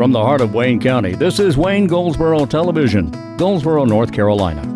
From the heart of Wayne County, this is Wayne Goldsboro Television, Goldsboro, North Carolina.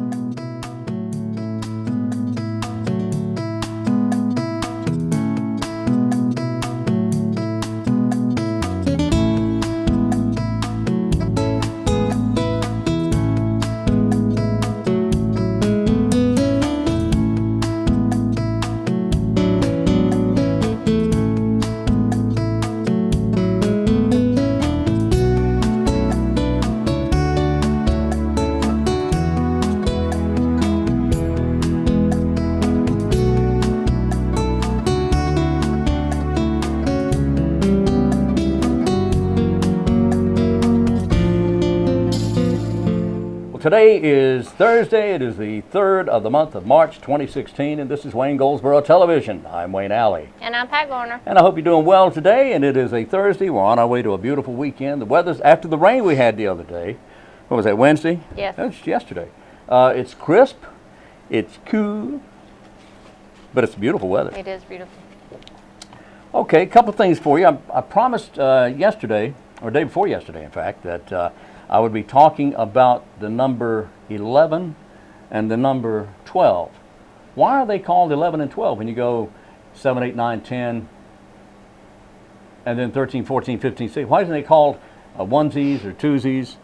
Today is Thursday. It is the 3rd of the month of March 2016, and this is Wayne Goldsboro Television. I'm Wayne Alley. And I'm Paige Learnard. And I hope you're doing well today, and it is a Thursday. We're on our way to a beautiful weekend. The weather's, after the rain we had the other day, what was that, Wednesday? Yes. That was yesterday. It's crisp, it's cool, but it's beautiful weather. It is beautiful. Okay, a couple things for you. I promised yesterday, or day before yesterday, in fact, that I would be talking about the number 11 and the number 12. Why are they called 11 and 12 when you go 7, 8, 9, 10, and then 13, 14, 15, 16? Why isn't they called onesies or twosies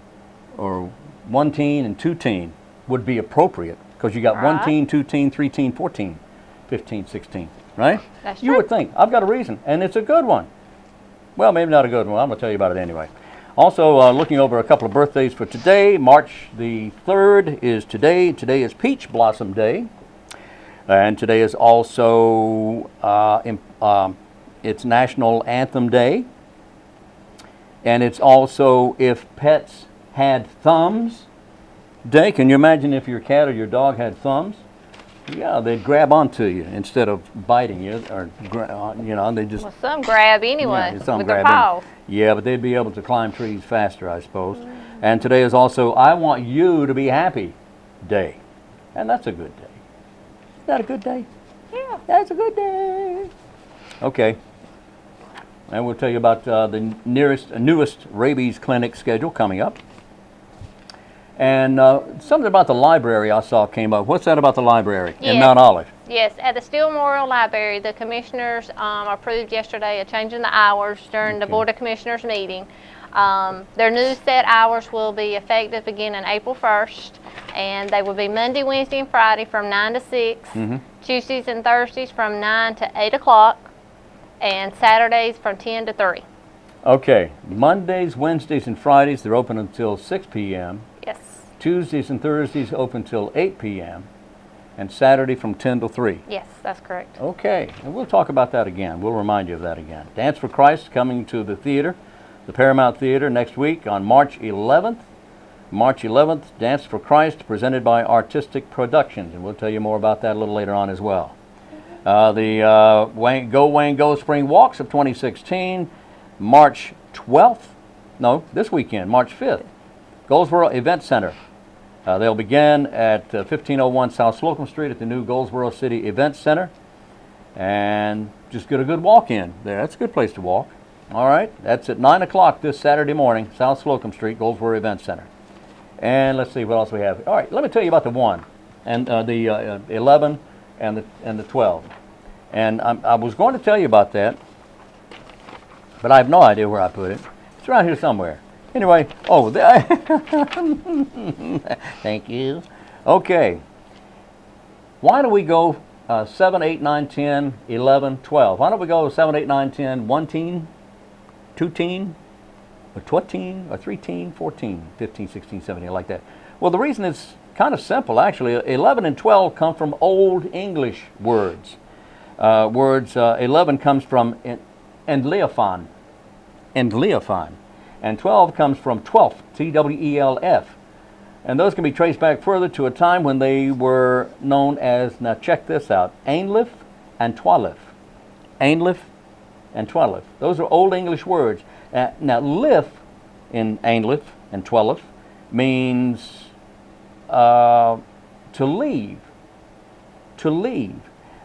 or one teen and two teen? Would be appropriate because you got Right. 1 teen, 2 teen, 3 teen, 14, 15, 16, right? That's You true. would think. I've got a reason, and it's a good one. Well, maybe not a good one. I'm going to tell you about it anyway. Also, looking over a couple of birthdays for today. March the 3rd is today. Today is Peach Blossom Day. And today is also it's National Anthem Day. And it's also If Pets Had Thumbs Day. Can you imagine if your cat or your dog had thumbs? Yeah, they'd grab onto you instead of biting you, or they just. Well, some grab anyway Yeah, some with their grab in. paws. Yeah, but they'd be able to climb trees faster, I suppose. And today is also I Want You to Be Happy Day. And that's a good day. Is that a good day? Yeah. That's a good day. Okay. And we'll tell you about the newest rabies clinic schedule coming up. And something about the library I saw came up. What's that about the library in Yes. Mount Olive? Yes, at the Steele Memorial Library, the commissioners approved yesterday a change in the hours during the Okay. Board of Commissioners meeting. Their new set hours will be effective beginning April 1st, and they will be Monday, Wednesday, and Friday from 9 to 6, Tuesdays and Thursdays from 9 to 8 o'clock, and Saturdays from 10 to 3. Okay. Mondays, Wednesdays, and Fridays, they're open until 6 p.m. Yes. Tuesdays and Thursdays open till 8 p.m. and Saturday from 10 to 3. Yes, that's correct. Okay, and we'll talk about that again. We'll remind you of that again. Dance for Christ coming to the theater, the Paramount Theater next week on March 11th. March 11th, Dance for Christ presented by Artistic Productions, and we'll tell you more about that a little later on as well. The Wayne Go Spring Walks of 2016, March 12th, no, this weekend, March 5th, Goldsboro Event Center. They'll begin at 1501 South Slocum Street at the new Goldsboro City Event Center. And just get a good walk in there. That's a good place to walk. All right, that's at 9 o'clock this Saturday morning, South Slocum Street, Goldsboro Event Center. And let's see what else we have. All right, let me tell you about the 1 and the 11 and the 12. And I was going to tell you about that, but I have no idea where I put it. It's around here somewhere. Anyway, thank you. Okay. Why don't we go 7, 8, 9, 10, 11, 12? Why don't we go 7, 8, 9, 10, 1 teen, 2 teen, or 12 teen, or 3 teen, 14, 15, 16, 17, like that? Well, the reason is kind of simple, actually. 11 and 12 come from Old English words. 11 comes from endleophon, and 12 comes from twelfth, Twelf. And those can be traced back further to a time when they were known as, now check this out, Ainlif and Twalif. Ainlif and Twalif. Those are Old English words. Now, lif in Ainlif and Twalif means to leave. To leave.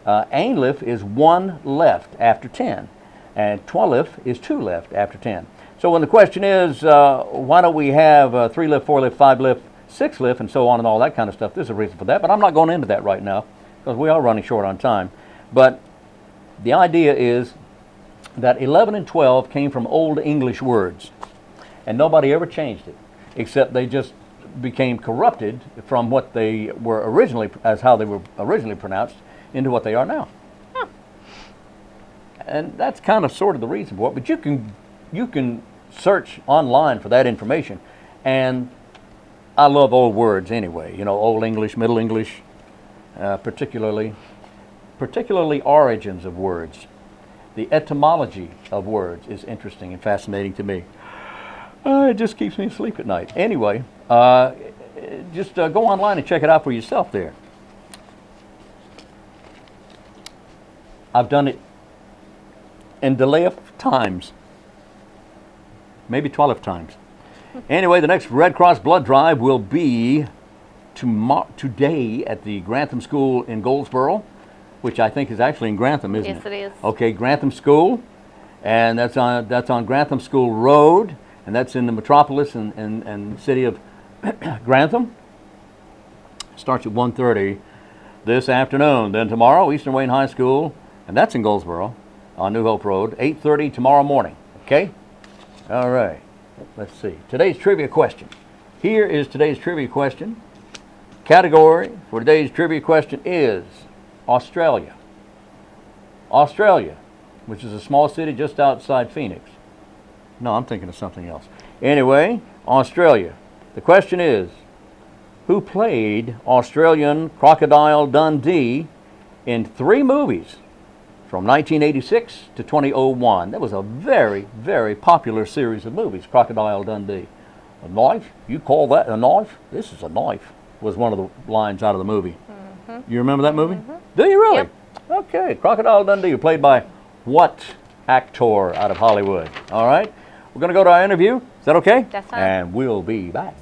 Ainlif is 1 left after 10, and Twalif is 2 left after 10. So when the question is, why don't we have 3 lift, 4 lift, 5 lift, 6 lift, and so on and all that kind of stuff, there's a reason for that, but I'm not going into that right now because we are running short on time. But the idea is that 11 and 12 came from Old English words, and nobody ever changed it, except they just became corrupted from what they were originally, as how they were originally pronounced, into what they are now. Huh. And that's kind of sort of the reason for it, but you can search online for that information, and I love old words anyway, you know, Old English, Middle English, particularly origins of words. The etymology of words is interesting and fascinating to me. It just keeps me asleep at night. Anyway, just go online and check it out for yourself there. I've done it in delay of times, maybe 12 times. Anyway, the next Red Cross blood drive will be today at the Grantham School in Goldsboro, which I think is actually in Grantham, isn't it? Yes, it is. Okay, Grantham School, and that's on Grantham School Road, and that's in the metropolis and city of Grantham. Starts at 1:30 this afternoon. Then tomorrow, Eastern Wayne High School, and that's in Goldsboro on New Hope Road, 8:30 tomorrow morning. Okay? All right. Let's see. Today's trivia question. Here is today's trivia question. Category for today's trivia question is Australia. Australia, which is a small city just outside Phoenix. No, I'm thinking of something else. Anyway, Australia. The question is, who played Australian Crocodile Dundee in 3 movies from 1986 to 2001? That was a very, very popular series of movies, Crocodile Dundee. A knife? You call that a knife? This is a knife, was one of the lines out of the movie. Mm-hmm. You remember that movie? Mm-hmm. Do you really? Yep. Okay, Crocodile Dundee, played by what actor out of Hollywood? All right, we're going to go to our interview. Is that okay? That's fine. And we'll be back.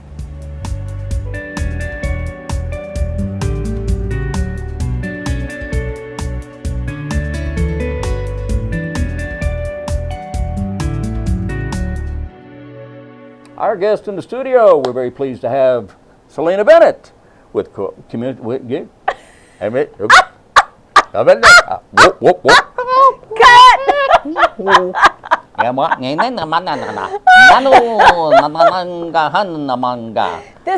Our guest in the studio, we're very pleased to have Selenna Bennett with community. This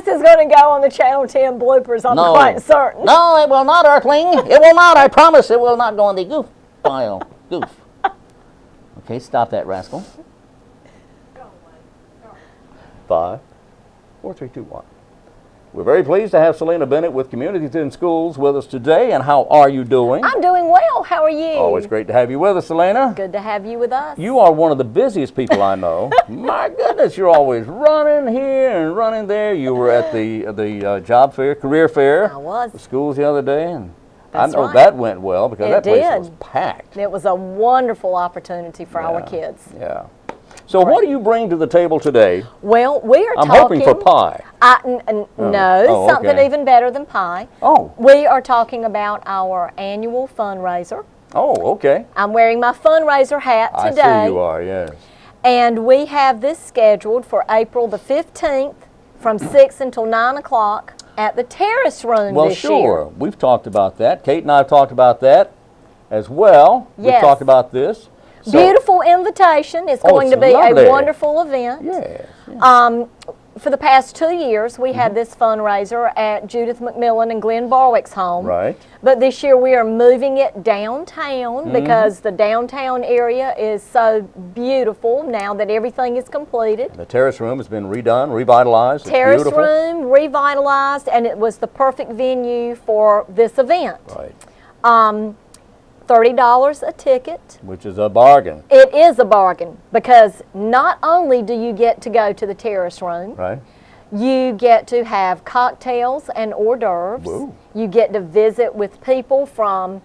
is going to go on the Channel 10 bloopers, I'm quite certain. No, it will not, Earthling. It will not. I promise it will not go on the goof file. Goof. Okay, stop that, rascal. 5, 4, 3, 2, 1. We're very pleased to have Selenna Bennett with Communities in Schools with us today. And how are you doing? I'm doing well. How are you? Always great to have you with us, Selenna. Good to have you with us. You are one of the busiest people I know. My goodness, you're always running here and running there. You were at the job fair, career fair. I was. The schools the other day, and That's I know right. that went well because that place did. was packed. It was a wonderful opportunity for our kids. Yeah. So what do you bring to the table today? Well, we are I'm talking... hoping for pie. No, something okay. even better than pie. Oh. We are talking about our annual fundraiser. Oh, okay. I'm wearing my fundraiser hat today. I see you are, yes. And we have this scheduled for April the 15th from 6 until 9 o'clock at the Terrace Room this year. Well, sure. We've talked about that. Kate and I have talked about that as well. Yes. We've talked about this. So, Beautiful invitation. It's going to be lovely. a wonderful event. Yes. For the past 2 years, we had this fundraiser at Judith McMillan and Glenn Barwick's home. Right. But this year we are moving it downtown because the downtown area is so beautiful now that everything is completed. The Terrace Room has been redone, revitalized. Terrace it's beautiful. Room, revitalized, and it was the perfect venue for this event. Right. $30 a ticket. Which is a bargain. It is a bargain because not only do you get to go to the Terrace Room, Right. you get to have cocktails and hors d'oeuvres. Woo. You get to visit with people from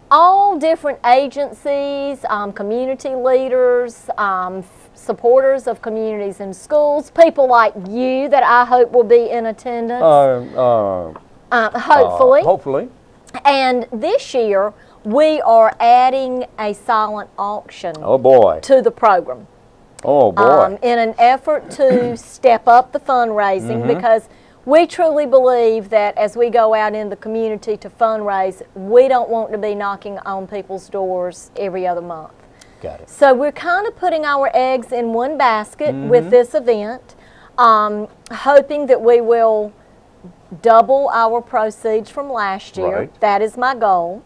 all different agencies, community leaders, supporters of communities in schools, people like you that I hope will be in attendance. Hopefully. Hopefully. And this year, we are adding a silent auction Oh, boy. to the program. Oh, boy. In an effort to step up the fundraising, because we truly believe that as we go out in the community to fundraise, we don't want to be knocking on people's doors every other month. Got it. So we're kind of putting our eggs in one basket with this event, hoping that we will double our proceeds from last year. Right. That is my goal.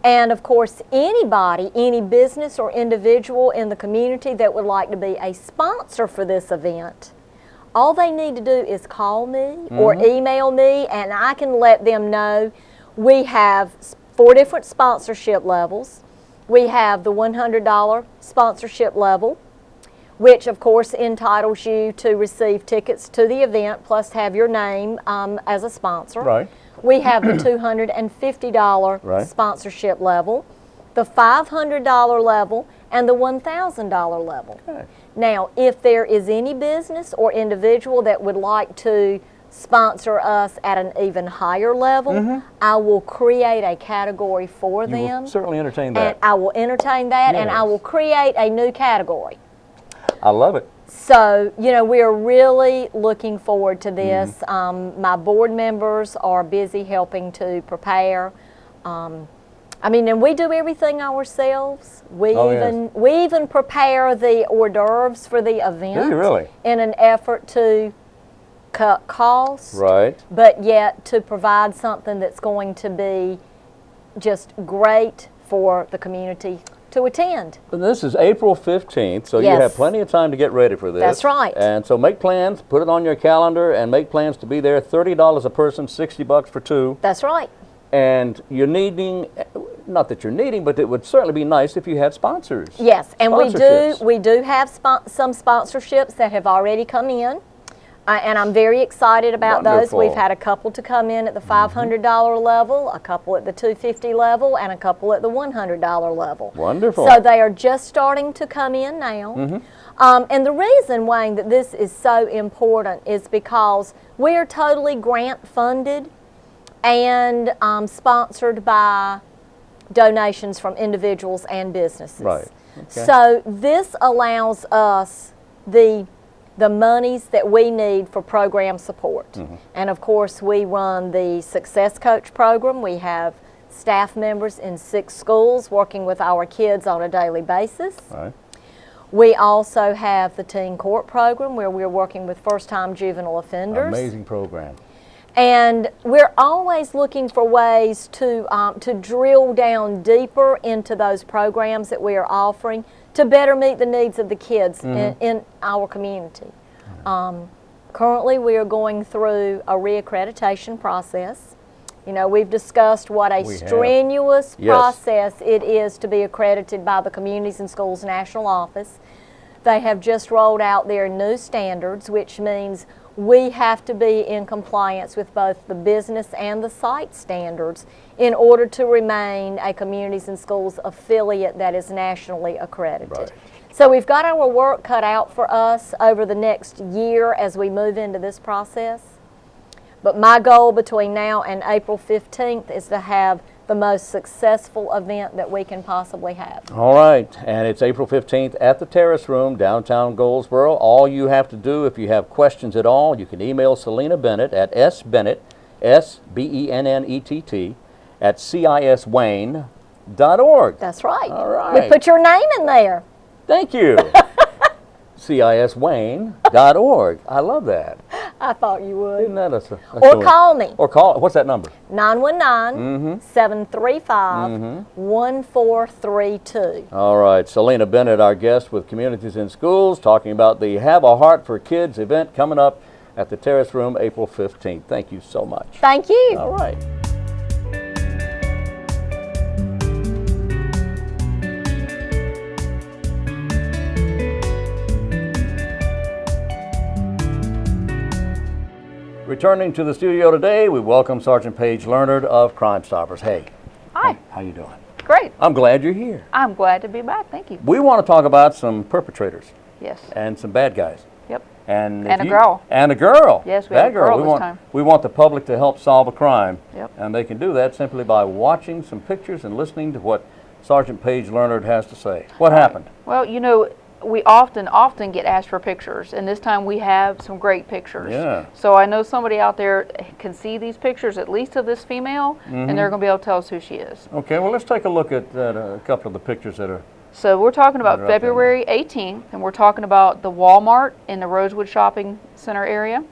And of course, anybody, any business or individual in the community that would like to be a sponsor for this event, all they need to do is call me or email me, and I can let them know. We have 4 different sponsorship levels. We have the $100 sponsorship level, which of course entitles you to receive tickets to the event plus have your name as a sponsor. Right. We have the $250 sponsorship level, the $500 level, and the $1,000 level. Okay. Now, if there is any business or individual that would like to sponsor us at an even higher level, I will create a category for You them. will certainly entertain that. And I will entertain that, and I Yes. will create a new category. I love it. So, you know, we are really looking forward to this. My board members are busy helping to prepare. I mean, and we do everything ourselves. We even prepare the hors d'oeuvres for the event. Do you really? In an effort to cut costs, Right. but yet to provide something that's going to be just great for the community to attend. And this is April 15th, so you Yes. have plenty of time to get ready for this. That's right. And so make plans, put it on your calendar, and make plans to be there. $30 a person, $60 for 2. That's right. And you're needing, not that you're needing, but it would certainly be nice if you had sponsors. Yes, and Sponsorships. we do have some sponsorships that have already come in, and I'm very excited about those. Wonderful. We've had a couple to come in at the $500 level, a couple at the $250 level, and a couple at the $100 level. Wonderful. So they are just starting to come in now. And the reason, Wayne, that this is so important is because we are totally grant funded and sponsored by donations from individuals and businesses. Right. Okay. So this allows us the monies that we need for program support. And of course, we run the Success Coach program. We have staff members in 6 schools working with our kids on a daily basis. Right. We also have the Teen Court program where we're working with first-time juvenile offenders. Amazing program. And we're always looking for ways to drill down deeper into those programs that we are offering to better meet the needs of the kids in our community. Currently, we are going through a reaccreditation process. You know, we've discussed what a strenuous process it is to be accredited by the Communities and Schools National Office. They have just rolled out their new standards, which means we have to be in compliance with both the business and the site standards in order to remain a Communities and Schools affiliate that is nationally accredited. Right. So we've got our work cut out for us over the next year as we move into this process. But my goal between now and April 15th is to have the most successful event that we can possibly have. All right, and it's April 15th at the Terrace Room, downtown Goldsboro. All you have to do, if you have questions at all, you can email Selenna Bennett at sbennett, S-B-E-N-N-E-T-T, at ciswayne.org. That's right. All right. We put your name in there. Thank you. ciswayne.org. I love that. I thought you would. Isn't that Or call me. Or call. What's that number? 919-735-1432. All right. Selenna Bennett, our guest with Communities in Schools, talking about the Have a Heart for Kids event coming up at the Terrace Room April 15th. Thank you so much. Thank you. All right. Returning to the studio today, we welcome Sergeant Paige Learnard of Crime Stoppers. Hey. Hi. How you doing? Great. I'm glad you're here. I'm glad to be back. Thank you. We want to talk about some perpetrators Yes. and some bad guys. Yep. And a girl. And a girl. Yes, we Bad have a girl we this want, time. We want the public to help solve a crime. Yep. And they can do that simply by watching some pictures and listening to what Sergeant Paige Learnard has to say. What happened? Well, you know, we often get asked for pictures, and this time we have some great pictures. Yeah. So I know somebody out there can see these pictures, at least of this female, and they're going to be able to tell us who she is. Okay, well, let's take a look at a couple of the pictures that are... So we're talking about That are up there. February 18th, and we're talking about the Walmart in the Rosewood Shopping Center area.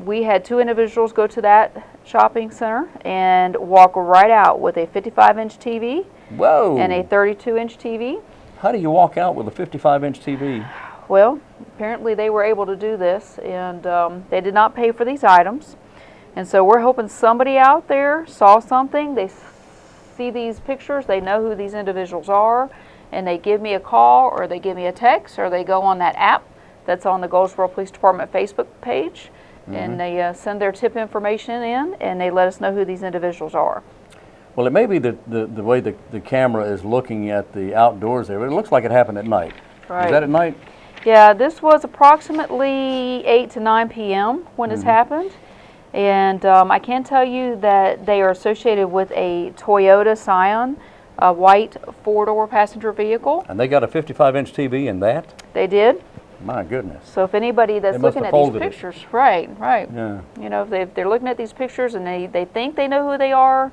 We had 2 individuals go to that shopping center and walk right out with a 55-inch TV Whoa! and a 32-inch TV. How do you walk out with a 55-inch TV? Well, apparently they were able to do this, and they did not pay for these items. And so we're hoping somebody out there saw something, they see these pictures, they know who these individuals are, and they give me a call, or they give me a text, or they go on that app that's on the Goldsboro Police Department Facebook page, and they send their tip information in, and they let us know who these individuals are. Well, it may be the way the camera is looking at the outdoors there. It looks like it happened at night. Right. Is that at night? Yeah, this was approximately 8 to 9 p.m. when this happened. And I can tell you that they are associated with a Toyota Scion, a white 4-door passenger vehicle. And they got a 55-inch TV in that? They did. My goodness. So if anybody that's They must looking have at these folded it. pictures, right. Yeah. You know, if they're looking at these pictures and they think they know who they are,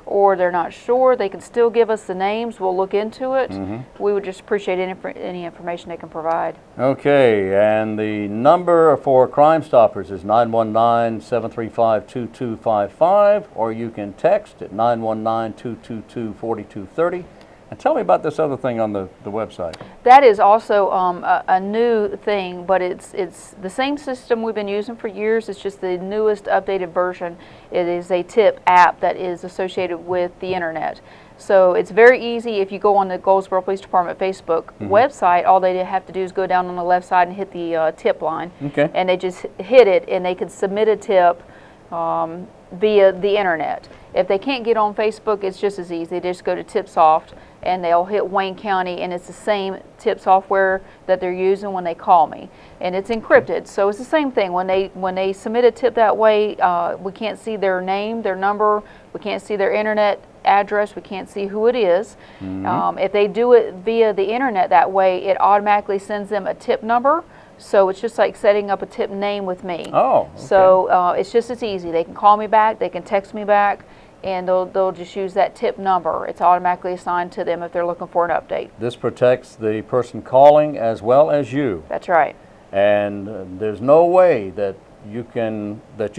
or they're not sure, they can still give us the names. We'll look into it. We would just appreciate any information they can provide. Okay, and the number for Crime Stoppers is 919-735-2255, or you can text at 919-222-4230. And tell me about this other thing on the website. That is also a new thing, but it's the same system we've been using for years. It's just the newest updated version. It is a tip app that is associated with the internet. So it's very easy. If you go on the Goldsboro Police Department Facebook website, all they have to do is go down on the left side and hit the tip line. Okay. And they just hit it, and they can submit a tip via the internet. If they can't get on Facebook, it's just as easy. They just go to TipSoft, and they'll hit Wayne County, and it's the same tip software that they're using when they call me, and it's encrypted. So it's the same thing. When they submit a tip that way, we can't see their name, their number, we can't see their internet address, we can't see who it is. If they do it via the internet that way, it automatically sends them a tip number. So it's just like setting up a tip name with me. Oh, okay. So it's just as easy. They can call me back, they can text me back, and they'll just use that tip number. It's automatically assigned to them if they're looking for an update. This protects the person calling as well as you. That's right. And there's no way that you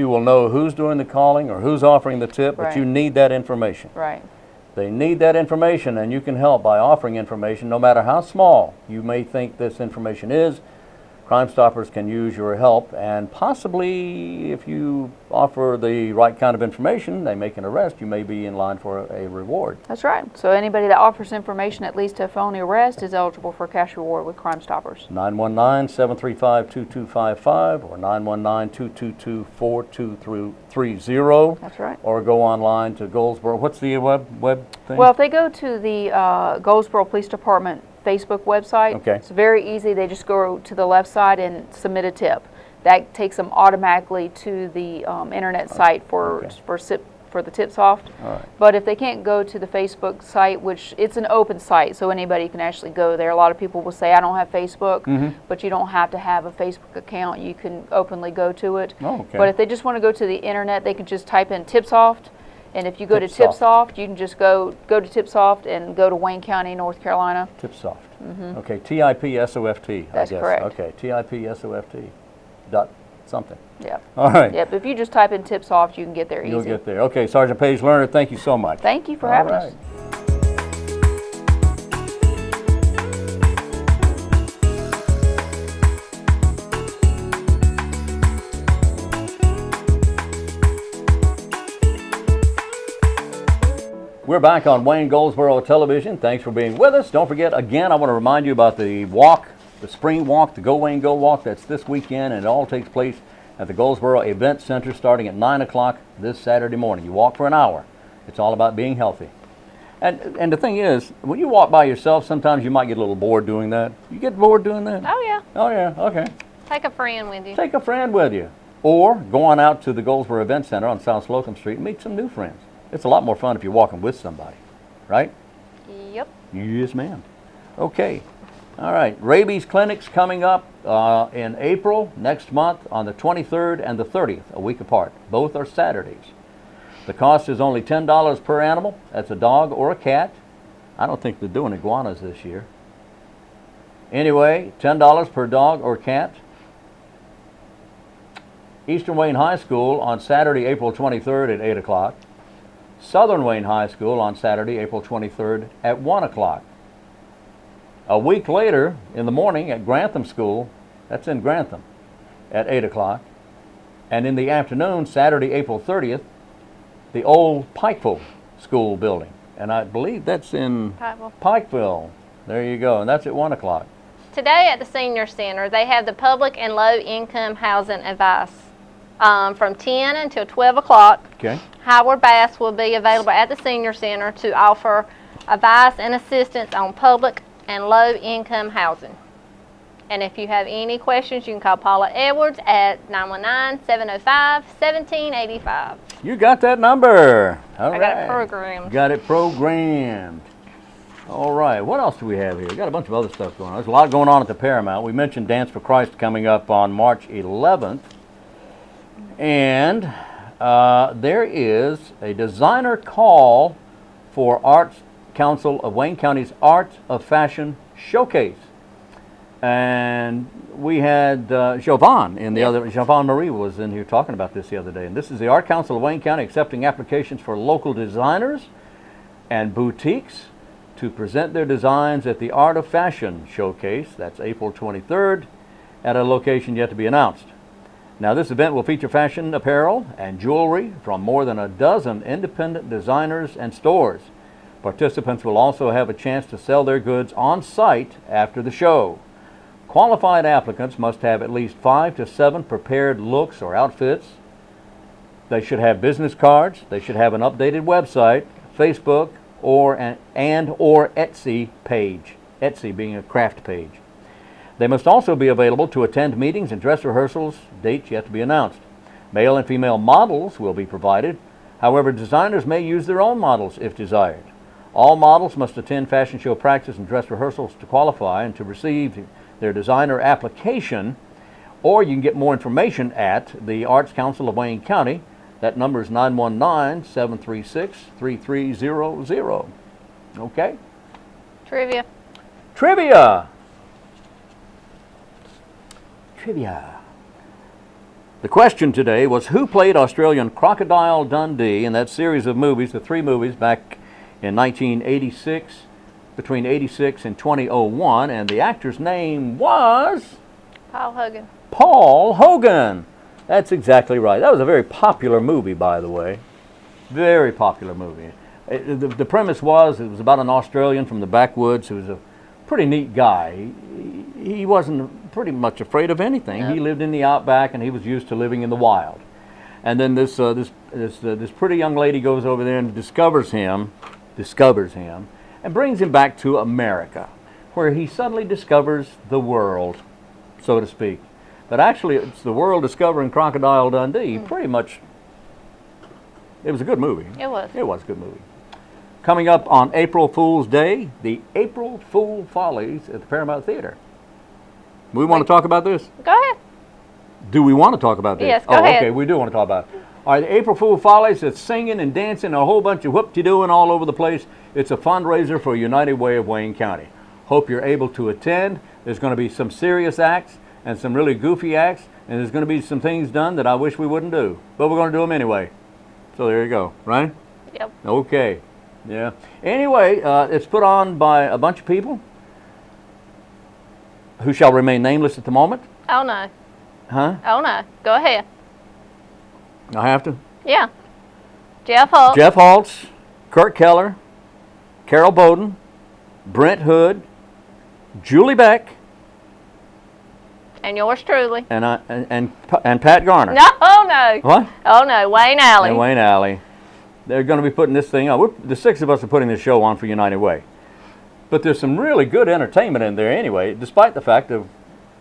will know who's doing the calling or who's offering the tip, but Right. you need that information. Right. They need that information, and you can help by offering information, no matter how small you may think this information is. Crime Stoppers can use your help, and possibly if you offer the right kind of information, they make an arrest, you may be in line for a reward. That's right. So anybody that offers information that leads to a felony arrest is eligible for a cash reward with Crime Stoppers. 919-735-2255 or 919-222-4230. That's right. Or go online to Goldsboro. What's the web thing? Well, if they go to the Goldsboro Police Department Facebook website, Okay. it's very easy. They just go to the left side and submit a tip. That takes them automatically to the internet site for the TipSoft. All right. But if they can't go to the Facebook site, which it's an open site, so anybody can actually go there. A lot of people will say, I don't have Facebook, but you don't have to have a Facebook account. You can openly go to it. Oh, okay. But if they just want to go to the internet, they can just type in TipSoft. And if you go to TipSoft. TipSoft, you can just go to TipSoft and go to Wayne County, North Carolina. TipSoft. Okay, TIPSOFT, That's I guess. correct. Okay, TIPSOFT dot something. Yep. All right. Yep. If you just type in TipSoft, you can get there easy. You'll get there. Okay, Sergeant Paige Learnard, thank you so much. Thank you for All having right. us. We're back on Wayne Goldsboro Television. Thanks for being with us. Don't forget, again, I want to remind you about the walk, the spring walk, the Go Wayne Go walk. That's this weekend, and it all takes place at the Goldsboro Event Center starting at 9 o'clock this Saturday morning. You walk for an hour. It's all about being healthy. And the thing is, when you walk by yourself, sometimes you might get a little bored doing that. You get bored doing that? Oh, yeah. Oh, yeah, okay. Take a friend with you. Take a friend with you. Or go on out to the Goldsboro Event Center on South Slocum Street and meet some new friends. It's a lot more fun if you're walking with somebody, right? Yep. Yes, ma'am. Okay. All right, rabies clinics coming up in April next month on the 23rd and the 30th, a week apart. Both are Saturdays. The cost is only $10 per animal. That's a dog or a cat. I don't think they're doing iguanas this year. Anyway, $10 per dog or cat. Eastern Wayne High School on Saturday, April 23rd at 8 o'clock. Southern Wayne High School on Saturday, April 23rd at 1 o'clock. A week later in the morning at Grantham School, that's in Grantham, at 8 o'clock. And in the afternoon, Saturday, April 30th, the old Pikeville School building. And I believe that's in Pikeville. There you go. And that's at 1 o'clock. Today at the Senior Center, they have the public and low-income housing advice from 10 until 12 o'clock. Okay. Howard Bass will be available at the Senior Center to offer advice and assistance on public and low-income housing. And if you have any questions, you can call Paula Edwards at 919-705-1785. You got that number. All right. I got it programmed. Got it programmed. All right. What else do we have here? We got a bunch of other stuff going on. There's a lot going on at the Paramount. We mentioned Dance for Christ coming up on March 11th. And there is a designer call for Arts Council of Wayne County's Art of Fashion Showcase. And we had Jovan in the other, Jovan Marie was in here talking about this the other day. And this is the Art Council of Wayne County accepting applications for local designers and boutiques to present their designs at the Art of Fashion Showcase. That's April 23rd at a location yet to be announced. Now, this event will feature fashion apparel and jewelry from more than a dozen independent designers and stores. Participants will also have a chance to sell their goods on site after the show. Qualified applicants must have at least 5 to 7 prepared looks or outfits. They should have business cards. They should have an updated website, Facebook, or Etsy page. Etsy being a craft page. They must also be available to attend meetings and dress rehearsals, dates yet to be announced. Male and female models will be provided. However, designers may use their own models if desired. All models must attend fashion show practice and dress rehearsals to qualify and to receive their designer application, or you can get more information at the Arts Council of Wayne County. That number is 919-736-3300. Okay? Trivia. Trivia! Trivia. The question today was, who played Australian Crocodile Dundee in that series of movies, the 3 movies back in 1986, between 86 and 2001, and the actor's name was? Paul Hogan. Paul Hogan. That's exactly right. That was a very popular movie, by the way. Very popular movie. The premise was, it was about an Australian from the backwoods who was a pretty neat guy. He wasn't pretty much afraid of anything. He lived in the outback, and he was used to living in the wild. And then this pretty young lady goes over there and discovers him, and brings him back to America, where he suddenly discovers the world, so to speak. But actually, it's the world discovering Crocodile Dundee. Pretty much, it was a good movie. It was. It was a good movie. Coming up on April Fool's Day, the April Fool Follies at the Paramount Theater. We want to talk about this? Go ahead. Do we want to talk about this? Yes, go ahead. Okay, we do want to talk about it. All right, the April Fool Follies, it's singing and dancing, a whole bunch of whoop-de-doing all over the place. It's a fundraiser for United Way of Wayne County. Hope you're able to attend. There's going to be some serious acts and some really goofy acts, and there's going to be some things done that I wish we wouldn't do. But we're going to do them anyway. So there you go, right? Yep. Okay. Yeah. Anyway, it's put on by a bunch of people who shall remain nameless at the moment. Oh, no. Huh? Oh, no. Go ahead. I have to? Yeah. Jeff Holt. Jeff Holtz, Kurt Keller, Carol Bowden, Brent Hood, Julie Beck, And yours truly. and Pat Garner. No, no. What? Oh, no. Wayne Alley. And Wayne Alley. They're going to be putting this thing on. The 6 of us are putting this show on for United Way. But there's some really good entertainment in there anyway, despite the fact of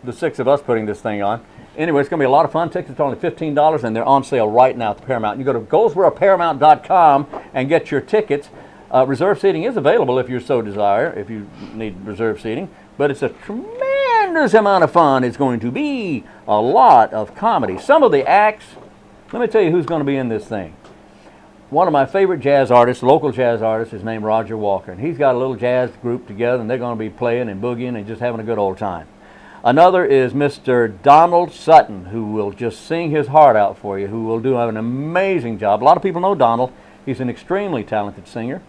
the 6 of us putting this thing on. Anyway, it's going to be a lot of fun. Tickets are only $15, and they're on sale right now at the Paramount. You go to GoldsboroParamount.com and get your tickets. Reserve seating is available if you so desire, if you need reserve seating. but it's a tremendous amount of fun. It's going to be a lot of comedy. Some of the acts, let me tell you who's going to be in this thing. One of my favorite jazz artists, local jazz artist, is named Roger Walker, and he's got a little jazz group together, and they're going to be playing and boogieing and just having a good old time. Another is Mr. Donald Sutton, who will just sing his heart out for you, who will do an amazing job. A lot of people know Donald. He's an extremely talented singer.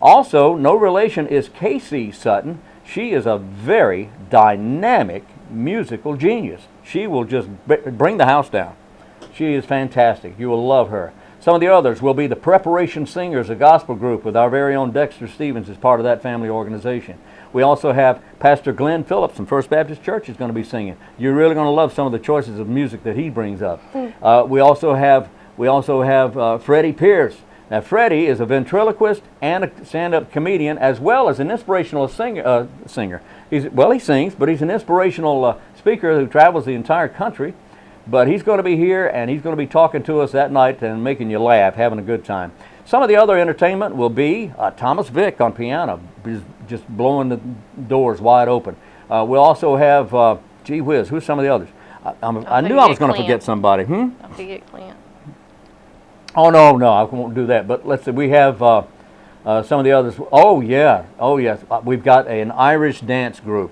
Also, no relation is Casey Sutton. She is a very dynamic musical genius. She will just bring the house down. She is fantastic. You will love her. Some of the others will be the Preparation Singers, a gospel group with our very own Dexter Stevens as part of that family organization. We also have Pastor Glenn Phillips from First Baptist Church is going to be singing. You're really going to love some of the choices of music that he brings up. We also have Freddie Pierce. Now, Freddie is a ventriloquist and a stand-up comedian, as well as an inspirational singer. He sings, but he's an inspirational speaker who travels the entire country. But he's going to be here, and he's going to be talking to us that night and making you laugh, having a good time. Some of the other entertainment will be Thomas Vick on piano, just blowing the doors wide open. We'll also have, gee whiz, who's some of the others? I knew I was going to forget somebody. Don't forget Clint. Oh, no, I won't do that. But let's see, we have some of the others. Oh, yeah. Oh, yes. We've got an Irish dance group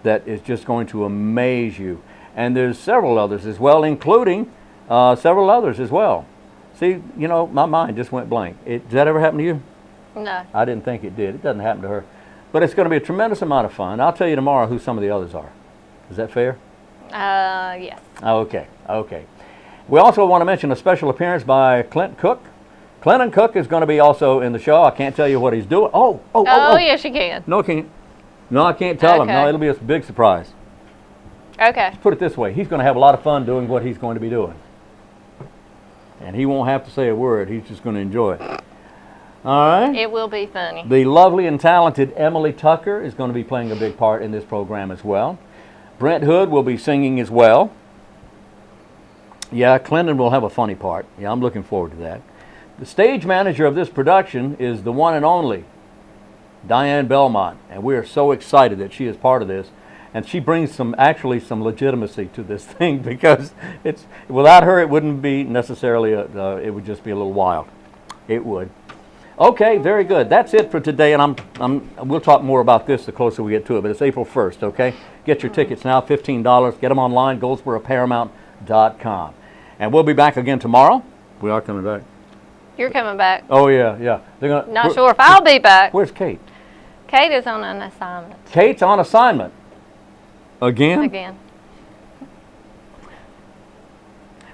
that is just going to amaze you. And there's several others as well, including several others as well. See, you know, my mind just went blank. Does that ever happen to you? No. I didn't think it did. It doesn't happen to her. But it's going to be a tremendous amount of fun. I'll tell you tomorrow who some of the others are. Is that fair? Yes. Okay. We also want to mention a special appearance by Clint Cook. Clinton Cook is going to be also in the show. I can't tell you what he's doing. Oh, yes, you can. No, I can't tell him. No, it'll be a big surprise. Okay. Put it this way, he's going to have a lot of fun doing what he's going to be doing. And he won't have to say a word. He's just going to enjoy it. All right? It will be funny. The lovely and talented Emily Tucker is going to be playing a big part in this program as well. Brent Hood will be singing as well. Yeah, Clinton will have a funny part. Yeah, I'm looking forward to that. The stage manager of this production is the one and only Diane Belmont, and we are so excited that she is part of this. And she brings some legitimacy to this thing, because without her it wouldn't be necessarily it would just be a little wild. It would. Okay, very good. That's it for today, and we'll talk more about this the closer we get to it. But it's April 1st. Okay, get your tickets now, $15. Get them online, GoldsboroParamount.com. And we'll be back again tomorrow. We are coming back. You're coming back. Oh yeah. Not sure if I'll be back. Where's Kate? Kate is on an assignment. Kate's on assignment. Again.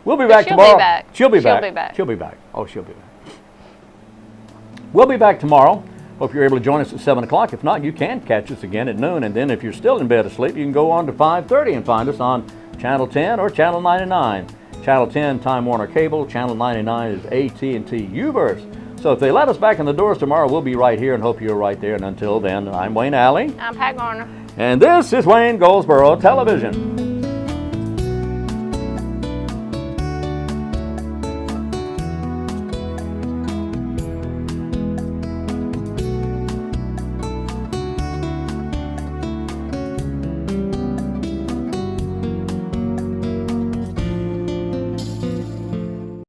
We'll be back tomorrow. She'll be back. She'll be back. Oh, she'll be back. We'll be back tomorrow. Hope you're able to join us at 7 o'clock. If not, you can catch us again at noon. And then if you're still in bed asleep, you can go on to 5:30 and find us on Channel 10 or Channel 99. Channel 10, Time Warner Cable. Channel 99 is AT&T U-verse. So if they let us back in the doors tomorrow, we'll be right here and hope you're right there. And until then, I'm Wayne Alley. I'm Pat Garner. And this is Wayne Goldsboro Television.